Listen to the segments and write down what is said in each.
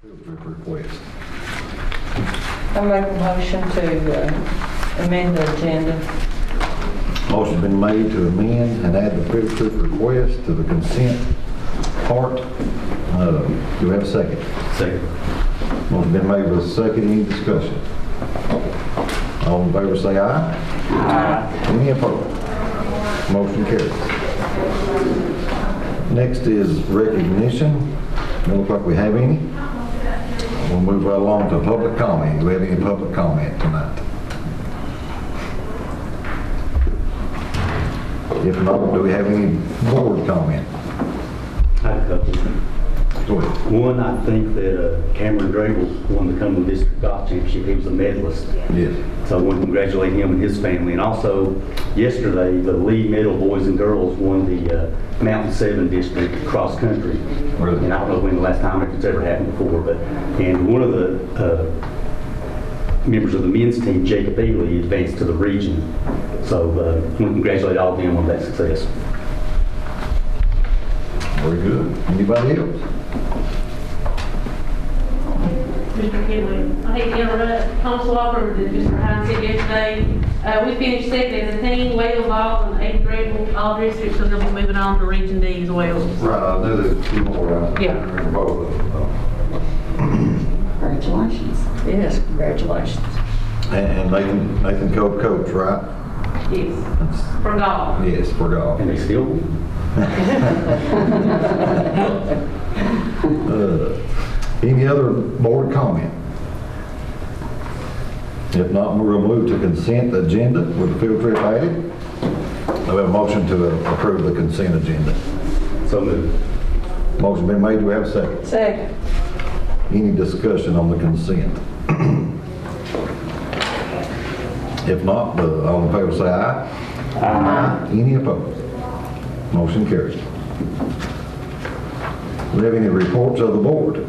Request. I make a motion to amend the agenda. Motion's been made to amend and add the field trip request to the consent part. Do we have a second? Second. Motion's been made with a second. Any discussion? All in favor say aye. Aye. Any opposed? Motion carries. Next is recognition. Doesn't look like we have any. We'll move right along to public comment. Do we have any public comment tonight? If not, do we have any board comment? I have a couple. Go ahead. One, I think that Cameron Drabel won the Cumberland District Golf Championship. He was a medalist. Yes. So I want to congratulate him and his family. And also, yesterday, the Lee Middle boys and girls won the Mountain 7 District cross country. Really? And I don't know when the last time it's ever happened before, but, and one of the members of the men's team, Jacob Ely, advanced to the region. So I want to congratulate all of them on that success. Very good. Anybody else? Mr. Kinley, I hate to interrupt. Thomas Walker, that Mr. Hines said yesterday, we finished second as a team, Wales Ball, and 8th grade, all districts, so they'll be moving on to Region D as well. Right, I know there's two more. Yeah. Congratulations. Yes, congratulations. And Nathan Cope coach, right? Yes, for golf. Yes, for golf. And they still won. Any other board comment? If not, we're going to move to consent agenda with the field trip added. We have a motion to approve the consent agenda. So moved. Motion been made. Do we have a second? Second. Any discussion on the consent? If not, all in favor say aye. Aye. Any opposed? Motion carries. Do we have any reports of the board?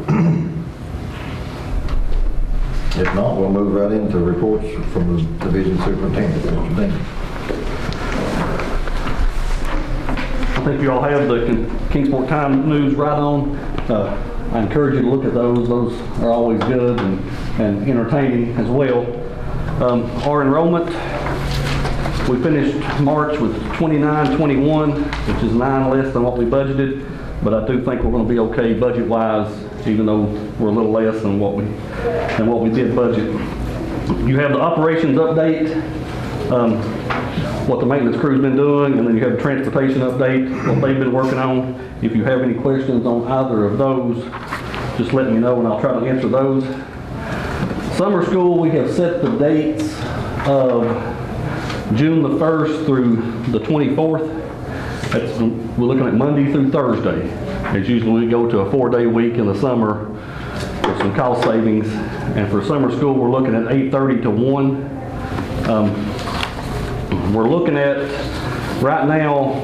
If not, we'll move right into reports from the division superintendent, Mr. Dean. I think you all have the Kingsport Times news right on. I encourage you to look at those. Those are always good and entertaining as well. Our enrollment, we finished March with 2921, which is 9 less than what we budgeted, but I do think we're going to be okay budget-wise, even though we're a little less than what we did budget. You have the operations update, what the maintenance crew's been doing, and then you have the transportation update, what they've been working on. If you have any questions on either of those, just let me know and I'll try to answer those. Summer school, we have set the dates of June the 1st through the 24th. We're looking at Monday through Thursday. It's usually we go to a 4-day week in the summer with some cost savings. And for summer school, we're looking at 8:30 to 1. We're looking at, right now,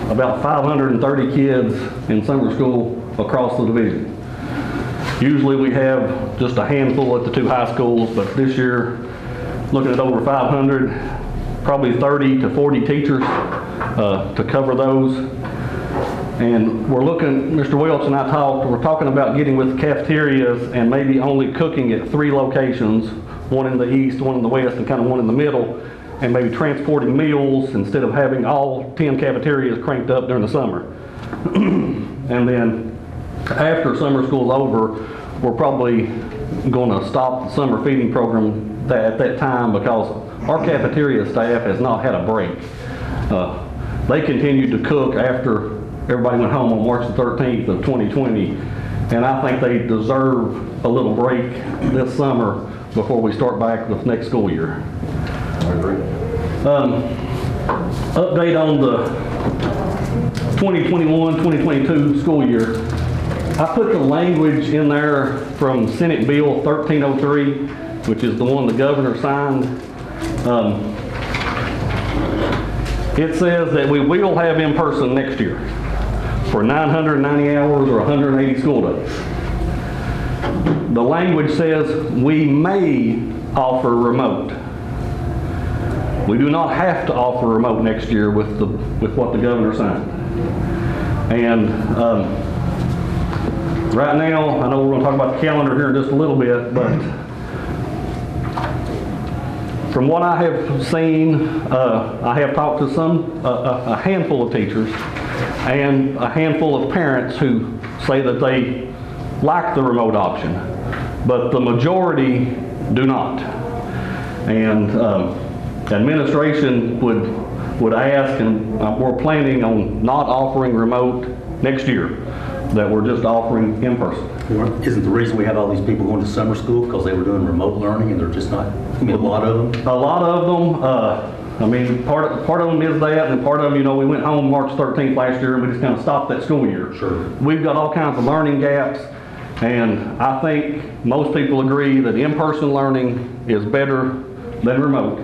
about 530 kids in summer school across the division. Usually we have just a handful at the 2 high schools, but this year, looking at over 500, probably 30 to 40 teachers to cover those. And we're looking, Mr. Welch and I we're talking about getting with cafeterias and maybe only cooking at 3 locations, one in the east, one in the west, and kind of one in the middle, and maybe transporting meals instead of having all 10 cafeterias cranked up during the summer. And then after summer school's over, we're probably going to stop the summer feeding program at that time because our cafeteria staff has not had a break. They continued to cook after everybody went home on March the 13th of 2020, and I think they deserve a little break this summer before we start back with next school year. I agree. Update on the 2021-2022 school year. I put the language in there from Senate Bill 1303, which is the one the governor signed. It says that we will have in-person next year for 990 hours or 180 school days. The language says we may offer remote. We do not have to offer remote next year with what the governor signed. And Right now, I know we're gonna talk about the calendar here in just a little bit, but from what I have seen, I have talked to a handful of teachers and a handful of parents who say that they like the remote option, but the majority do not. And administration would ask, and we're planning on not offering remote next year, that we're just offering in person. Isn't the reason we have all these people going to summer school because they were doing remote learning and they're just not, I mean, a lot of them? A lot of them, I mean, part of them is that, and part of them, you know, we went home March 13th last year and we just kind of stopped that school year. Sure. We've got all kinds of learning gaps, and I think most people agree that in-person learning is better than remote.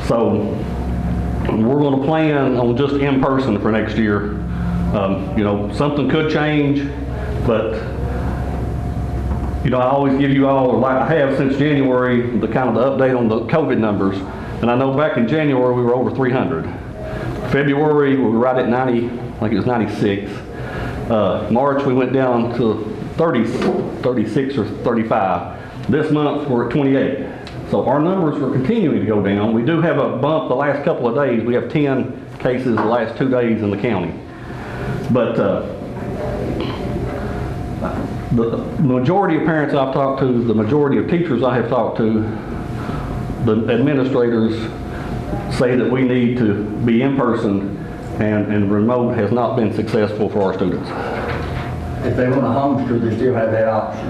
So we're going to plan on just in-person for next year. You know, something could change, but you know, I always give you all, like I have since January, the kind of the update on the COVID numbers. And I know back in January we were over 300. February we were right at 90, like it was 96. March we went down to 36 or 35. This month we're at 28. So our numbers are continuing to go down. We do have a bump the last couple of days. We have 10 cases the last 2 days in the county. But the majority of parents I've talked to, the majority of teachers I have talked to, the administrators say that we need to be in person, and remote has not been successful for our students. If they want to homeschool, they still have that option.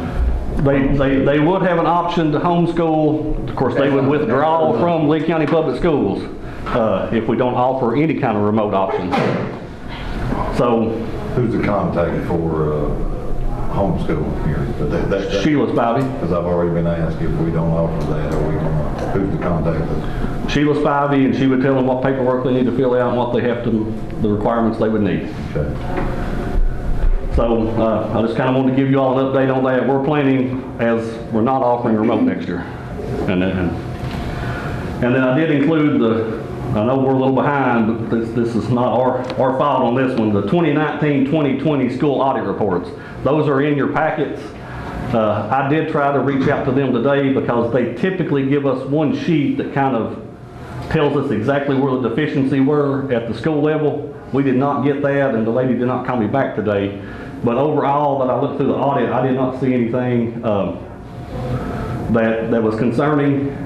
They would have an option to homeschool. Of course, they would withdraw from Lee County Public Schools if we don't offer any kind of remote option. So, Who's the contact for homeschool here? Sheila Spivey. Because I've already been asked if we don't offer that, are we gonna, who's the contact? Sheila Spivey, and she would tell them what paperwork they need to fill out and what they have to, the requirements they would need. Okay. So I just kind of wanted to give you all an update on that. We're planning, as we're not offering remote next year. And then I did include I know we're a little behind, but this is not our fault on this one, the 2019-2020 school audit reports. Those are in your packets. I did try to reach out to them today because they typically give us one sheet that kind of tells us exactly where the deficiency were at the school level. We did not get that, and the lady did not call me back today. But overall, that I looked through the audit, I did not see anything that was concerning.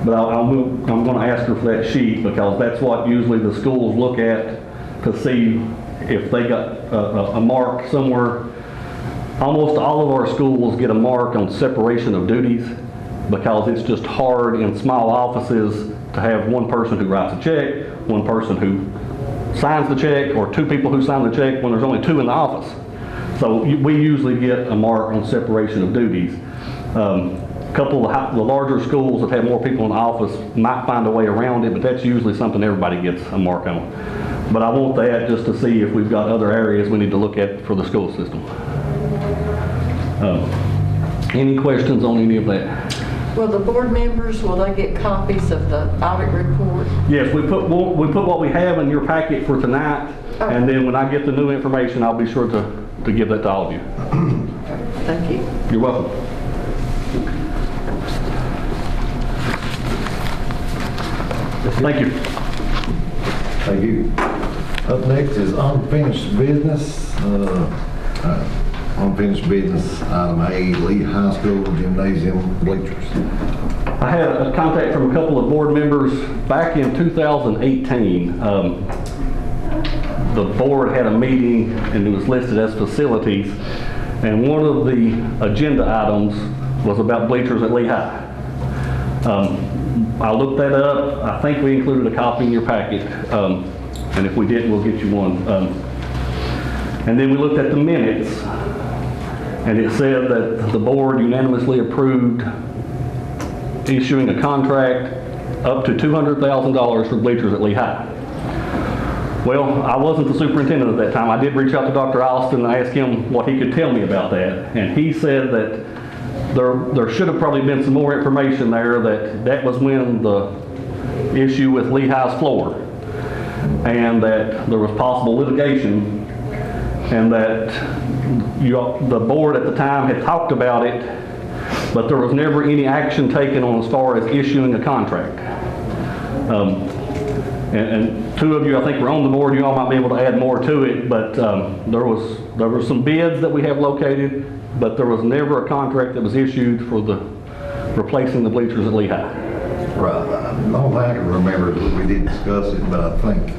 But I'm going to ask her for that sheet, because that's what usually the schools look at to see if they got a mark somewhere. Almost all of our schools get a mark on separation of duties, because it's just hard in small offices to have one person who writes a check, one person who signs the check, or two people who sign the check when there's only two in the office. So we usually get a mark on separation of duties. A couple of the larger schools that have more people in the office might find a way around it, but that's usually something everybody gets a mark on. But I want that just to see if we've got other areas we need to look at for the school system. Any questions on any of that? Will the board members, will they get copies of the audit report? Yes, we put what we have in your packet for tonight, and then when I get the new information, I'll be sure to give that to all of you. Thank you. You're welcome. Thank you. Thank you. Up next is unfinished business. Unfinished business, item A, Lee High School gymnasium bleachers. I had a contact from a couple of board members back in 2018. The board had a meeting and it was listed as facilities, and one of the agenda items was about bleachers at Lee High. I looked that up. I think we included a copy in your packet, and if we didn't, we'll get you one. And then we looked at the minutes, and it said that the board unanimously approved issuing a contract up to $200,000 for bleachers at Lee High. Well, I wasn't the superintendent at that time. I did reach out to Dr. Alston and ask him what he could tell me about that, and he said that there should have probably been some more information there, that was when the issue with Lee High's floor, and that there was possible litigation, and that the board at the time had talked about it, but there was never any action taken on as far as issuing a contract. And two of you, I think, were on the board. You all might be able to add more to it, but there were some bids that we have located, but there was never a contract that was issued for the replacing the bleachers at Lehigh. Right. The only thing I can remember is we did discuss it, but I think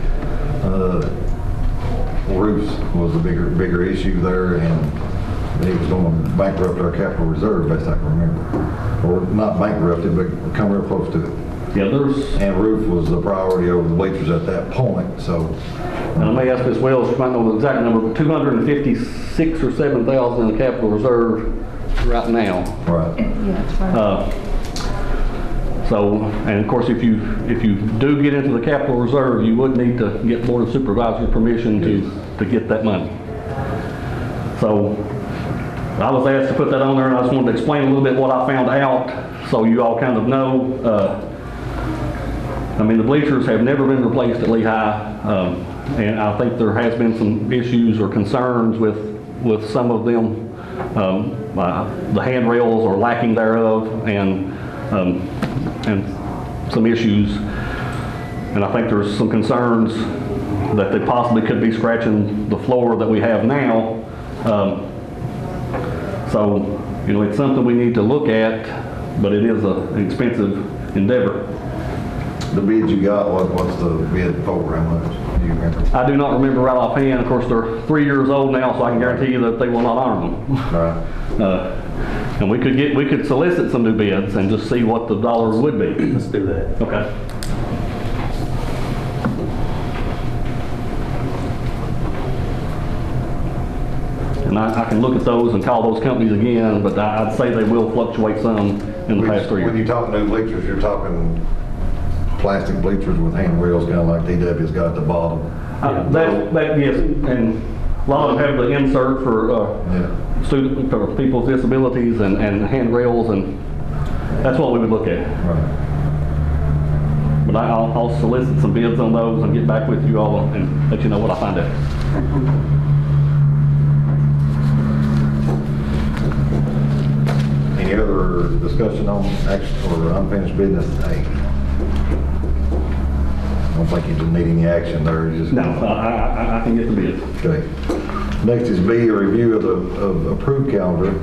roofs was a bigger issue there, and he was going to bankrupt our capital reserve, best I can remember. Or not bankrupt it, but come real close to it. Yeah, And roof was the priority over the bleachers at that point, so. and I may ask Ms. Wells, you might know the exact number, but 256 or 7,000 in the capital reserve right now. Right. Yeah, that's right. So, and of course, if you do get into the capital reserve, you would need to get Board of Supervisors permission to get that money. So, I was asked to put that on there, and I just wanted to explain a little bit what I found out, so you all kind of know. I mean, the bleachers have never been replaced at Lehigh, and I think there has been some issues or concerns with some of them. The handrails or lacking thereof, and some issues. And I think there's some concerns that they possibly could be scratching the floor that we have now. So, you know, it's something we need to look at, but it is an expensive endeavor. The bids you got, what's the bid for, how much, do you remember? I do not remember right offhand. Of course, they're 3 years old now, so I can guarantee you that they will not honor them. Right. And we could solicit some new bids and just see what the dollars would be. Let's do that. Okay. And I can look at those and call those companies again, but I'd say they will fluctuate some in the past 3 When you years. talk new bleachers, you're talking plastic bleachers with handrails, kind of like DW's got at the bottom. Yes, and a lot of them have the insert for Yeah. for people with disabilities and handrails, and that's what we would look at. Right. But I'll solicit some bids on those and get back with you all and let you know what I find out. Any other discussion on action or unfinished business today? I don't think you just need any action there, you just. No, I can get the bids. Okay. Next is B, a review of the approved calendar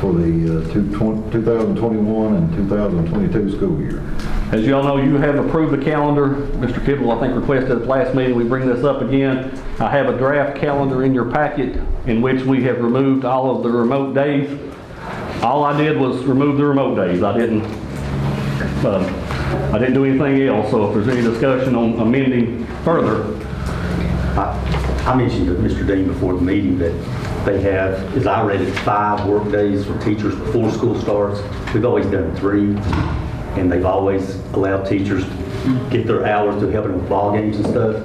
for the 2021 and 2022 school year. As you all know, you have approved the calendar. Mr. Kibble, I think, requested at the last meeting we bring this up again. I have a draft calendar in your packet in which we have removed all of the remote days. All I did was remove the remote days. I didn't do anything else, so if there's any discussion on amending further. I mentioned to Mr. Dean before the meeting that they have, as I read it, 5 work days for teachers before school starts. We've always done 3, and they've always allowed teachers to get their hours to helping with ball games and stuff.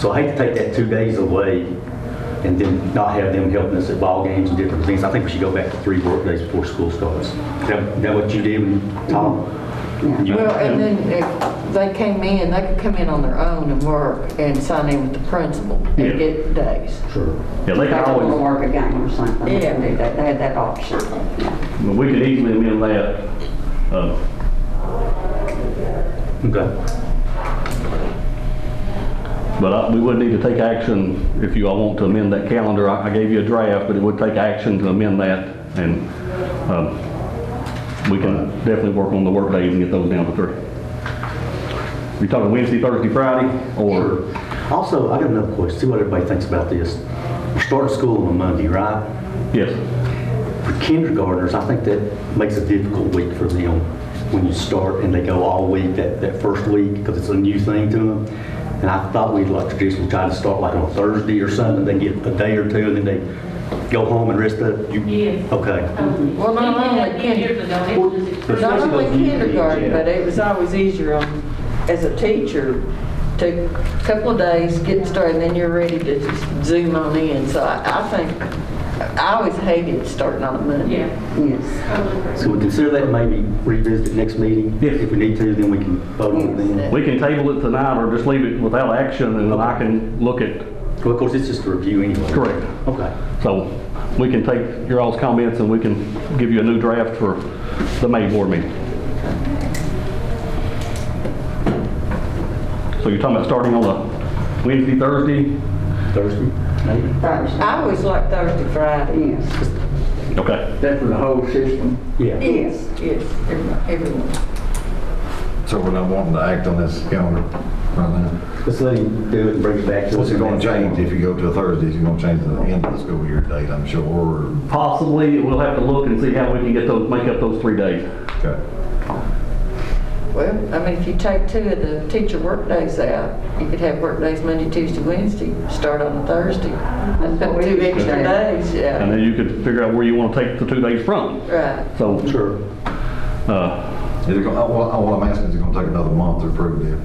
So I hate to take that 2 days away and then not have them helping us at ball games and different things. I think we should go back to 3 work days before school starts. Is that what you did, Tom? You- Well, and then if they came in, they could come in on their own and work and sign in with the principal Yeah. and get days. Sure. Yeah, they can They don't want to always, work a game or something. They Yeah. can do that. They had that option. we could easily amend that. Okay. But we would need to take action if you all want to amend that calendar. I gave you a draft, but it would take action to amend that, and we can definitely work on the work days and get those down to 3. We talking Wednesday, Thursday, Friday, or? Also, I got another question. See what everybody thinks about this. We're starting school on Monday, right? Yes. For kindergartners, I think that makes a difficult week for them when you start and they go all week, that first week, because it's a new thing to them. And I thought we'd like traditionally try to start like on a Thursday or something, then get a day or 2, and then they go home and rest up. Yes. Okay. Well, not only Years ago, it was just Not only kindergarten, Yeah. but it was always easier as a teacher, take a couple of days, get started, and then you're ready to just zoom on in. So I think, I always hated starting on a Monday. Yeah. Yes. So we consider that, maybe revisit it next meeting? Yes. If we need to, then we can vote on it then. We can table it tonight or just leave it without action, and then I can look at Well, of course, it's just a review anyway. Correct. Okay. So we can take your all's comments and we can give you a new draft for the May board meeting. So you're talking about starting on a Wednesday, Thursday? Thursday, maybe? Thursday. I always like Thursday, Friday. Yes, Okay. That's for the whole system. Yeah. Yes, yes, everyone. So we're not wanting to act on this calendar right now? Let's let him do it and bring it back to us. What's it gonna change if you go to a Thursday? Is it gonna change the end of the school year date, I'm sure, or? Possibly, we'll have to look and see how we can get those, make up those 3 days. Okay. Well, I mean, if you take 2 of the teacher work days out, you could have work days Monday, Tuesday, Wednesday, start on a Thursday. That's what we 2 used to extra do. days, And yeah. then you could figure out where you want to take the 2 days from. Right. So, Sure. Is it gonna, what I'm asking is it gonna take another month to approve it?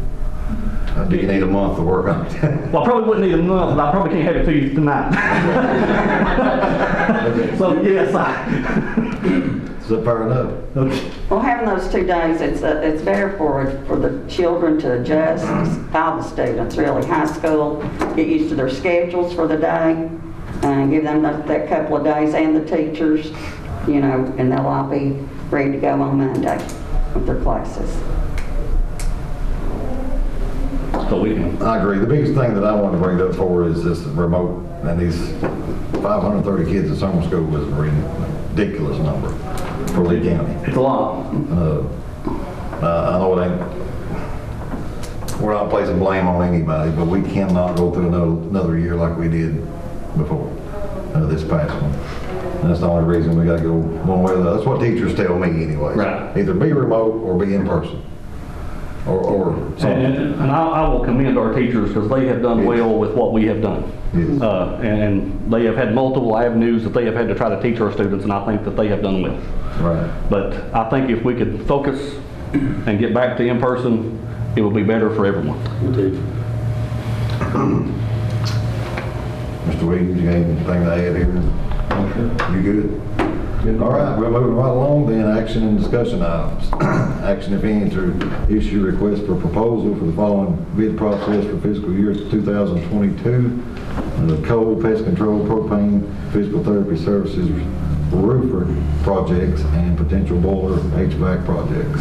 Do you need a month to work on it? well, I probably wouldn't need a month, but I probably can't have it to you tonight. So, yes, Is that fair enough? well, having those 2 days, it's better for the children to adjust, all the students, really, high school, get used to their schedules for the day, and give them that couple of days, and the teachers, you know, and they'll all be ready to go on Monday with their classes. so we can, I agree. The biggest thing that I want to bring it up for is this remote, and these 530 kids in summer school is a ridiculous number for Lee County. it's a lot. I know it ain't, we're not placing blame on anybody, but we cannot go through another year like we did before, this past one. And that's the only reason we gotta go one way or the other. That's what teachers tell me anyways. Right. Either be remote or be in person. Or something. And I will commend our teachers because they have done well with what we have done. Yes. And they have had multiple avenues that they have had to try to teach our students, and I think that they have done well. Right. But I think if we could focus and get back to in-person, it will be better for everyone. We do. Mr. Williams, you got anything to add here? You good? All right, we're moving right along then, action and discussion items. Action, if any, to issue request for proposal for the following bid process for fiscal year 2022. The coal, pest control, propane, physical therapy services, roofer projects, and potential boiler HVAC projects.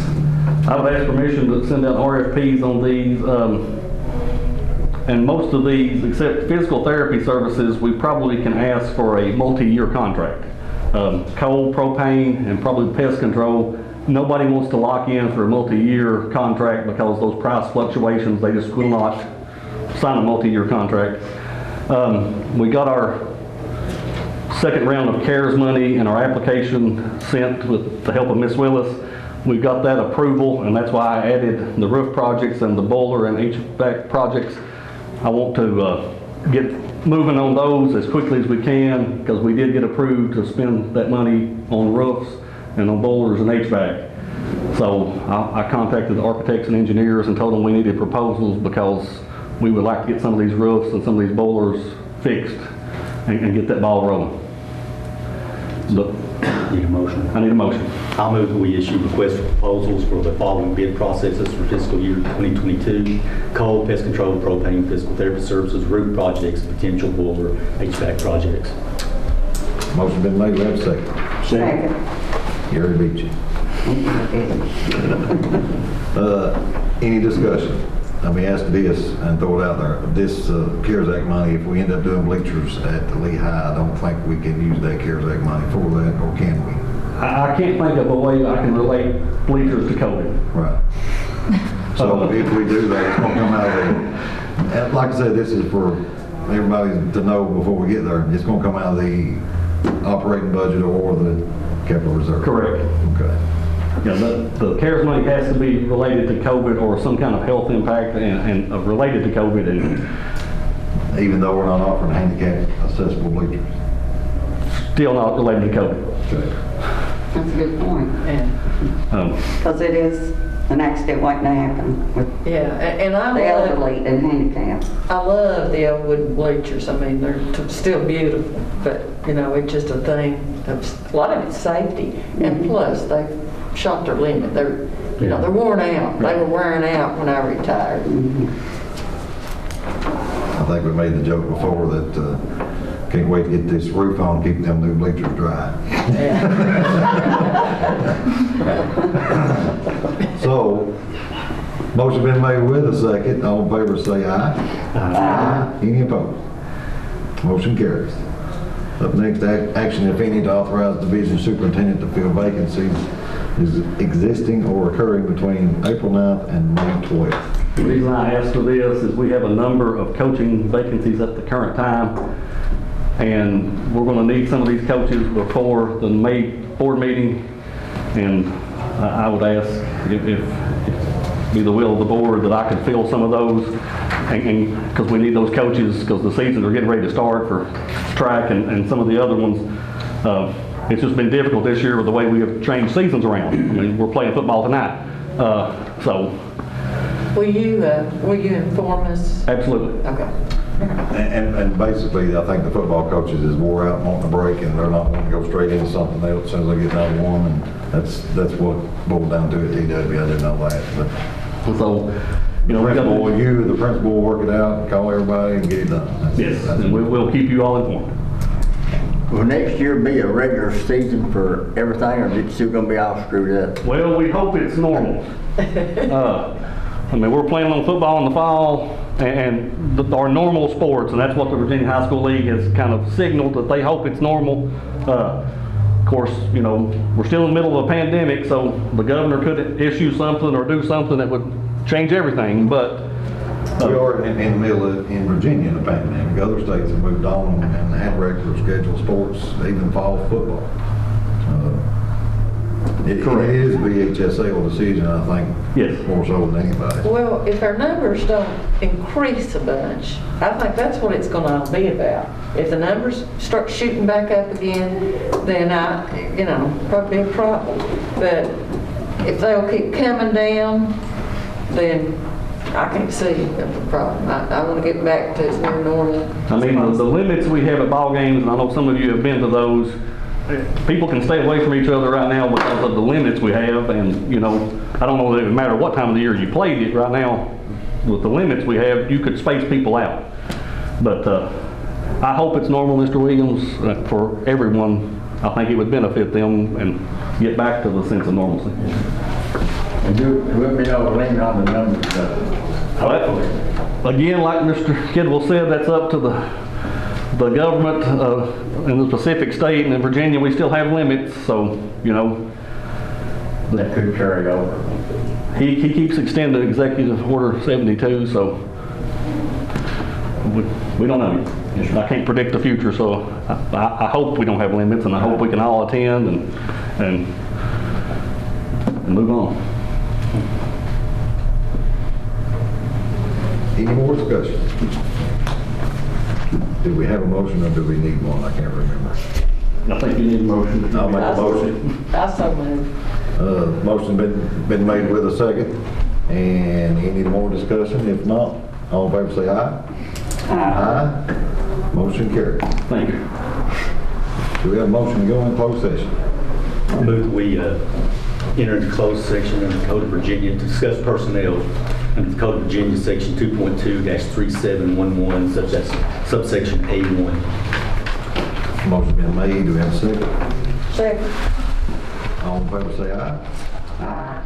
I've asked permission to send out RFPs on these, and most of these, except physical therapy services, we probably can ask for a multi-year contract. Coal, propane, and probably pest control, nobody wants to lock in for a multi-year contract because those price fluctuations, they just will not sign a multi-year contract. We got our second round of CARES money and our application sent with the help of Ms. Willis. We got that approval, and that's why I added the roof projects and the boiler and HVAC projects. I want to get moving on those as quickly as we can because we did get approved to spend that money on roofs and on boilers and HVAC. So I contacted the architects and engineers and told them we needed proposals because we would like to get some of these roofs and some of these boilers fixed and get that ball rolling. But Need a motion? I need a motion. I'll move that we issue requests for proposals for the following bid processes for fiscal year 2022. Coal, pest control, propane, physical therapy services, roof projects, potential boiler, HVAC projects. Motion been made, we have a second. Second. Gary beat you. Any discussion? Let me ask this and throw it out there. This CARES Act money, if we end up doing bleachers at the Lehigh, I don't think we can use that CARES Act money for that, or can we? I can't think of a way I can relate bleachers to COVID. Right. So if we do that, it's gonna come out of the, and like I said, this is for everybody to know before we get there. It's gonna come out of the operating budget or the capital reserve. Correct. Okay. Yeah, the CARES money has to be related to COVID or some kind of health impact and related to COVID. And Even though we're not offering handicap accessible bleachers. still not related to COVID. Okay. That's a good point. Yeah, Because it is an accident waiting to happen with yeah, and I the love, elderly and handicapped. I love the old wooden bleachers. I mean, they're still beautiful, but, you know, it's just a thing of, a lot of it's safety. And plus, they've shot their limit. They're, you know, they're worn out. They were wearing out when I retired. I think we made the joke before that can't wait to get this roof on, keep them new bleachers dry. So, motion been made with a second. All in favor say aye. Aye. Any opposed? Motion carries. Up next, action if any to authorize division superintendent to fill vacancies is existing or occurring between April 9th and May 12th. The reason I asked for this is we have a number of coaching vacancies at the current time, and we're going to need some of these coaches before the May board meeting, and I would ask if be the will of the board that I could fill some of those, and because we need those coaches, because the seasons are getting ready to start for track and some of the other ones. It's just been difficult this year with the way we have changed seasons around. I mean, we're playing football tonight, so. Will you inform us? Absolutely. Okay. And basically, I think the football coaches is wore out, wanting a break, and they're not wanting to go straight into something else as soon as they get done one, and that's what boiled down to at TW. I didn't know that, but. So, you know, we got the principal will work it out, call everybody and get it done. yes, and we'll keep you all informed. Will next year be a regular season for everything, or is it still gonna be all screwed up? Well, we hope it's normal. I mean, we're planning on football in the fall and our normal sports, and that's what the Virginia High School League has kind of signaled, that they hope it's normal. Of course, you know, we're still in the middle of a pandemic, so the governor could issue something or do something that would change everything, but We are in the middle of, in Virginia, the pandemic. Other states have moved on and had regular scheduled sports, even fall football. It is VHSL decision, I think. Yes. More so than anybody. Well, if our numbers don't increase a bunch, I think that's what it's gonna all be about. If the numbers start shooting back up again, then probably a problem. But if they'll keep coming down, then I can't see a problem. I wanna get back to its new normal. I mean, the limits we have at ball games, and I know some of you have been to those, people can stay away from each other right now because of the limits we have, and, you know, I don't know that it would matter what time of the year you played it right now, with the limits we have, you could space people out. But I hope it's normal, Mr. Williams, for everyone. I think it would benefit them and get back to the sense of normalcy. And let me know the limit on the numbers, hopefully. Again, like Mr. Kidwell said, that's up to the government in the Pacific state, and in Virginia we still have limits, so, you know. That could carry over. He keeps extending Executive Order 72, so we don't know. I can't predict the future, so I hope we don't have limits, and I hope we can all attend and move on. Any more discussion? Do we have a motion or do we need one? I can't remember. I think you need a motion. I'll make a motion. I so move. Motion been made with a second. And any more discussion? If not, all in favor say aye. Aye. Motion carried. Thank you. Do we have a motion to go in closed session? I move that we enter into closed section under the Code of Virginia to discuss personnel under the Code of Virginia, Section 2.2-3711, such as subsection A1. Motion been made. Do we have a second? Second. All in favor say aye. Aye.